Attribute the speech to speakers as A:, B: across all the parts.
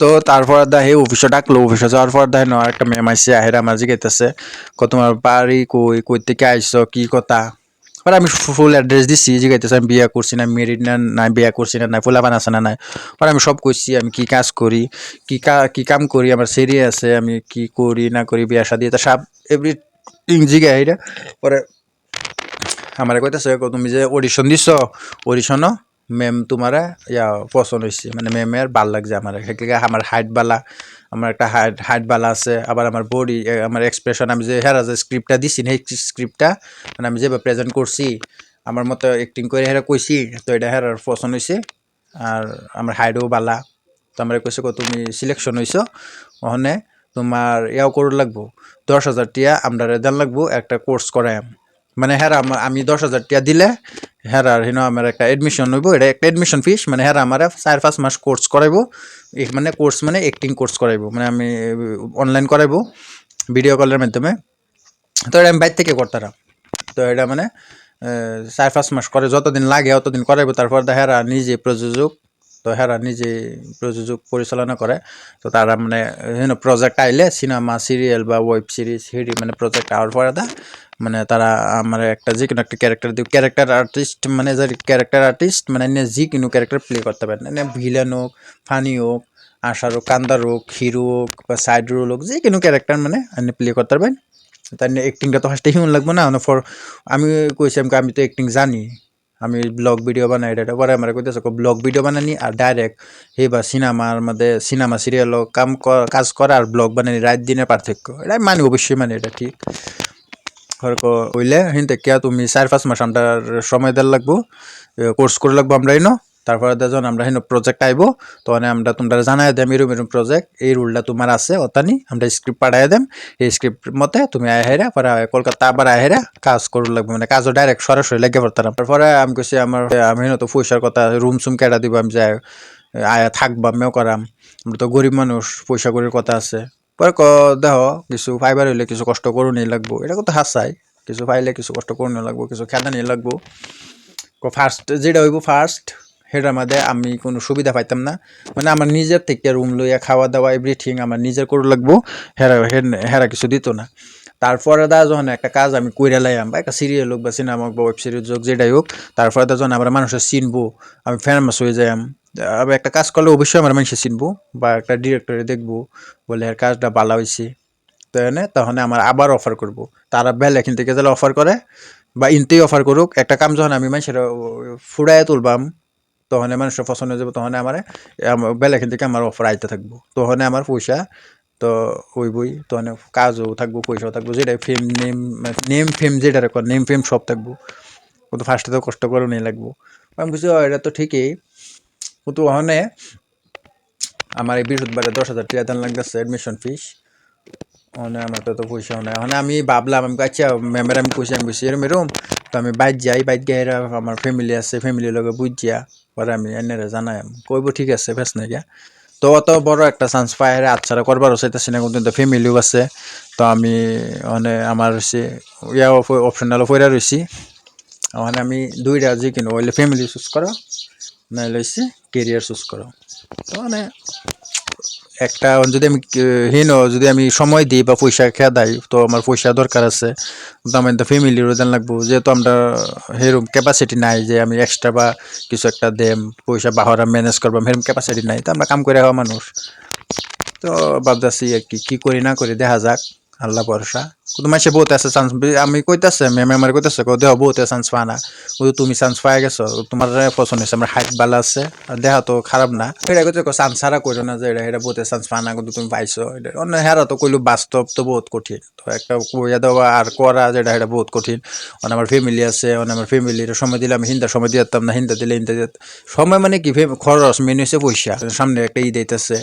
A: তো তারপর হে অফিসে ডাকলো, অফিসে যাওয়ার পর দেখেন একটা ম্যাম আইসে আহেরা আমার জিজ্ঞাসা তোমার বাড়ি কই, কই থেকে আইসো, কি কথা। পরে আমি ফুল অ্যাড্রেস দিচ্ছি, জিজ্ঞাসা আমি বিয়া করছি না, মেরিড না নাই, বিয়া করছি না নাই, ফুলাবান আছে না নাই। পরে আমি সব কইছি আমি কি কাজ করি, কি কাম করি, আমার সেরি আছে, আমি কি করি না করি, বিয়া শাদি এটা সব এভরি জিজ্ঞাসা এটা। পরে আমার কইতেছে তুমি যে অডিশন দিছ, অডিশনও ম্যাম তোমার ইয়া পছন্দ হয়েছে, মানে ম্যামের ভাল লাগছে আমার, সেগুলো আমার হাইট বালা, আমার একটা হাইট বালা আছে, আবার আমার বডি, আমার এক্সপ্রেশন, আমি যে হেরা যে স্ক্রিপ্টটা দিছি সেই স্ক্রিপ্টটা মানে আমি যেভাবে প্রেজেন্ট করছি আমার মতো অ্যাক্টিং করে হেরা কইছি, তো এটা হেরার পছন্দ হয়েছে। আর আমার হাইটও বালা। তো আমার কইছে তুমি সিলেকশন হয়েছো, ওখানে তোমার ইয়াও করে লাগবো, 10,000 টিয়া আমরা দেন লাগবো একটা কোর্স করাই। মানে হেরা আমি 10,000 টিয়া দিলে হেরার হিনো আমার একটা এডমিশন হইব, এটা একটা এডমিশন ফিস, মানে হেরা আমার 4-5 মাস কোর্স করাইবো। মানে কোর্স মানে অ্যাক্টিং কোর্স করাইবো, মানে আমি অনলাইন করাইবো ভিডিও কলের মাধ্যমে। তো এটা আমি বাইর থেকে করতাম। তো এটা মানে 4-5 মাস করে যতদিন লাগে অতদিন করাইবো, তারপর হেরা নিজে প্রযোজক, তো হেরা নিজে প্রযোজক পরিচালনা করে। তো তারা মানে প্রজেক্ট আইলে সিনেমা সিরিয়াল বা ওয়েব সিরিজ হিডি মানে প্রজেক্ট আওয়ার পরে মানে তারা আমার একটা যে কোনো একটা ক্যারেক্টার দিব, ক্যারেক্টার আর্টিস্ট মানে যে ক্যারেক্টার আর্টিস্ট মানে যে কোনো ক্যারেক্টার প্লে করতে পারেন, মানে ভিলেন হোক, ফানি হোক, আশার হোক, কান্দার হোক, হিরো হোক বা সাইড রোল হোক, যে কোনো ক্যারেক্টার মানে আপনি প্লে করতে পারবেন। তাই অ্যাক্টিংটা তো ফার্স্টে হিউন লাগবে না, ফর আমি কইছি আমি তো অ্যাক্টিং জানি, আমি ব্লগ ভিডিও বানাই, এটা পরে আমার কইতেছে ব্লগ ভিডিও বানানি আর ডাইরেক্ট হে বা সিনেমার মধ্যে সিনেমা সিরিয়াল কাজ করা আর ব্লগ বানানি রাত দিনের পার্থক্য, এটা মানে অবশ্যই মানে এটা ঠিক হইলে হিনতে কিয়া তুমি 4-5 মাস আমরা সময় দেওয়ার লাগবো, কোর্স করে লাগবো আমরা এনো। তারপরে যখন আমরা হেন প্রজেক্ট আইবো তখন আমরা তোমরা জানাই দেম এরম এরম প্রজেক্ট, এই রুলটা তোমার আছে অতানি, আমরা স্ক্রিপ্ট পাঠাই দেম, এই স্ক্রিপ্ট মতে তুমি আহেরা পরে কলকাতা আবার আহেরা কাজ করুন লাগবে, মানে কাজও ডাইরেক্ট সরাসরি লেগে পড়তাম। তারপরে আমি কইছি আমার আমি হেন তো পয়সার কথা, রুম সুম কেটা দিব, আমি যাই আয়া থাকবা আমিও করাম, আমরা তো গরিব মানুষ, পয়সা করির কথা আছে। পরে দেহ কিছু ফাইবার হইলে কিছু কষ্ট করুনই লাগবো, এটা কথা হাসাই, কিছু পাইলে কিছু কষ্ট করুন লাগবো, কিছু খেদা নিয়ে লাগবো। ফার্স্ট যেটা হইব ফার্স্ট সেটার মধ্যে আমি কোনো সুবিধা পাইতাম না, মানে আমার নিজের থেকে রুম লইয়া খাওয়া দাওয়া এভরিথিং আমার নিজের করে লাগবো, হেরা হেরা কিছু দিত না। তারপরে যখন একটা কাজ আমি কইরা লাইলাম, বা একটা সিরিয়াল হোক বা সিনেমা হোক বা ওয়েব সিরিজ হোক যেটাই হোক, তারপরে যখন আমরা মানুষের চিনবো, আমি ফেমাস হয়ে যাই, আমি একটা কাজ করলে অবশ্যই আমার মানুষের চিনবো, বা একটা ডিরেক্টরে দেখবো বলে এর কাজটা ভালো হয়েছে, তখন আমার আবার অফার করব। তারা বেল এখান থেকে যারা অফার করে বা ইনতেই অফার করুক, একটা কাম যখন আমি মানুষের ফুড়াইয়া তুলবাম তখন মানুষের পছন্দ হয়ে যাবে, তখন আমার বেল এখান থেকে আমার অফার আইতে থাকবো, তখন আমার পয়সা তো ওই বই তখন কাজও থাকবো, পয়সাও থাকবো, যেটা ফেম নেম নেম ফেম যেটা রেকর্ড নেম ফেম সব থাকবো, কিন্তু ফার্স্টে তো কষ্ট করে নিয়ে লাগবো। আমি বুঝছি এটা তো ঠিকই, কিন্তু ওখানে আমার এই বৃহস্পতিবারে 10,000 টাকা দান লাগতেছে এডমিশন ফিস, মানে আমার তো পয়সাও নাই। মানে আমি ভাবলাম আমি আচ্ছা ম্যামের আমি কইছি আমি বলছি এরম এরম, তো আমি বাইক যাই, বাইক গিয়ে আমার ফ্যামিলি আছে, ফ্যামিলির লগে বুঝিয়া পরে আমি এনারে জানাই, কইব ঠিক আছে বেশ নাই গিয়া। তো অত বড় একটা চান্স পাই আচ্ছারা করবারও চাইতেছি না, কিন্তু ফ্যামিলিও আছে। তো আমি মানে আমার হচ্ছে ইয়া অপশনালও পড়া রয়েছি, মানে আমি দুইটা যে কিনো হইলে ফ্যামিলি চুজ করো, নাহলে হচ্ছে কেরিয়ার চুজ করো। তো মানে একটা যদি আমি যদি আমি সময় দিই বা পয়সা খেয়া দেয়, তো আমার পয়সা দরকার আছে, তো আমার তো ফ্যামিলিরও দেন লাগবো, যেহেতু আমরা সেরকম ক্যাপাসিটি নাই যে আমি এক্সট্রা বা কিছু একটা দেম পয়সা বাহরা ম্যানেজ করবাম, সেরকম ক্যাপাসিটি নাই, তো আমরা কাম করে খাওয়া মানুষ। তো ভাবতেছি আর কি করি না করি দেখা যাক, আল্লাহ ভরসা। কিন্তু মাসে বহুত আছে চান্স, আমি কইতাছে ম্যামে আমার কইতাছে দেহ বহুত চান্স পা না, তুমি চান্স পাই গেছো, তোমার পছন্দ হয়েছে, আমার হাইট ভালো আছে আর দেখা তো খারাপ না, এটা কইতে চান্স ছাড়া করো না যে এটা বহুত চান্স পা না, কিন্তু তুমি পাইছো এটা অন্য হেরা তো কইলো বাস্তব তো বহুত কঠিন, তো একটা কইয়া দেওয়া আর করা যেটা এটা বহুত কঠিন। মানে আমার ফ্যামিলি আছে, মানে আমার ফ্যামিলির সময় দিলে আমি হিন্দা সময় দিতাম না, হিন্দা দিলে হিন্দা সময় মানে কি খরচ মেন হয়েছে পয়সা, সামনে একটা ঈদ আইতেছে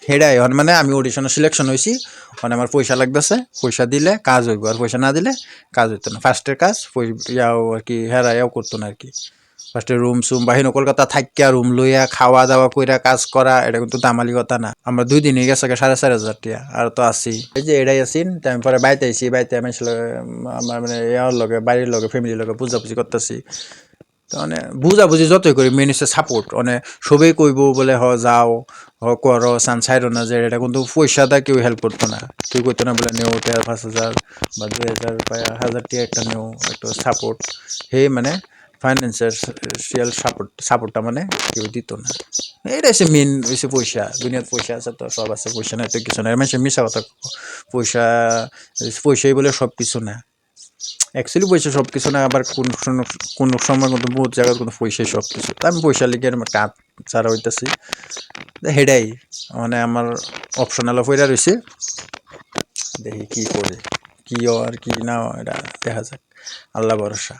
A: হেডাই হন, মানে আমি অডিশনে সিলেকশন হয়েছি, মানে আমার পয়সা লাগতেছে, পয়সা দিলে কাজ হইব আর পয়সা না দিলে কাজ হইতো না। ফার্স্টের কাজ ইয়াও আর কি হেরা ইয়াও করতো না আর কি, ফার্স্টে রুম সুম বাহির কলকাতা থাকিয়া রুম লইয়া খাওয়া দাওয়া কইরা কাজ করা, এটা কিন্তু দামালি কথা না। আমরা 2 দিনই গেছে 4,500 টাকা আর তো আছি, এই যে এটাই আছি। আমি পরে বাইতে আইছি, বাইতে আমি আমার মানে ইয়ার লগে বাড়ির লগে ফ্যামিলির লগে বুঝাবুঝি করতেছি, তো মানে বুঝাবুঝি যতই করি মেন হচ্ছে সাপোর্ট মানে সবেই কইব বলে যাও করো চান ছাইরো না যে এটা কিন্তু পয়সাটা কেউ হেল্প করতো না কেউ করতো না বলে নেও 5,000 বা 2,000 বা 1,000 টাকা একটা নেও একটা সাপোর্ট হে মানে ফাইন্যান্সিয়াল সাপোর্টটা মানে কেউ দিত না এটা হচ্ছে মেন হচ্ছে পয়সা দুনিয়ার পয়সা আছে তো সব আছে পয়সা নাই তো কিছু নাই মানে মিশা কথা পয়সা পয়সাই বলে সব কিছু না অ্যাকচুয়ালি পয়সা সব কিছু না আবার কোন সময় কিন্তু বহুত জায়গায় কিন্তু পয়সাই সব কিছু আমি পয়সা লিখে কাজ ছাড়া হইতেছি হেডাই মানে আমার অপশনাল হইয়া রয়েছে দেখি কি করে কি আর কি না এটা দেখা যাক আল্লাহ ভরসা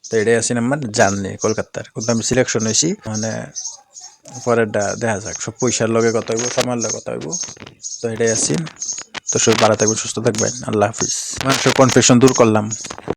A: তো এটাই আছি আমার জাননি কলকাতার কিন্তু আমি সিলেকশন হয়েছি মানে পরেরটা দেখা যাক সব পয়সার লগে কথা হইব সময়ের লগে কথা হইব তো এটাই আছি তো সব ভালো থাকবেন সুস্থ থাকবেন আল্লাহ হাফিজ মানুষের কনফিউশন দূর করলাম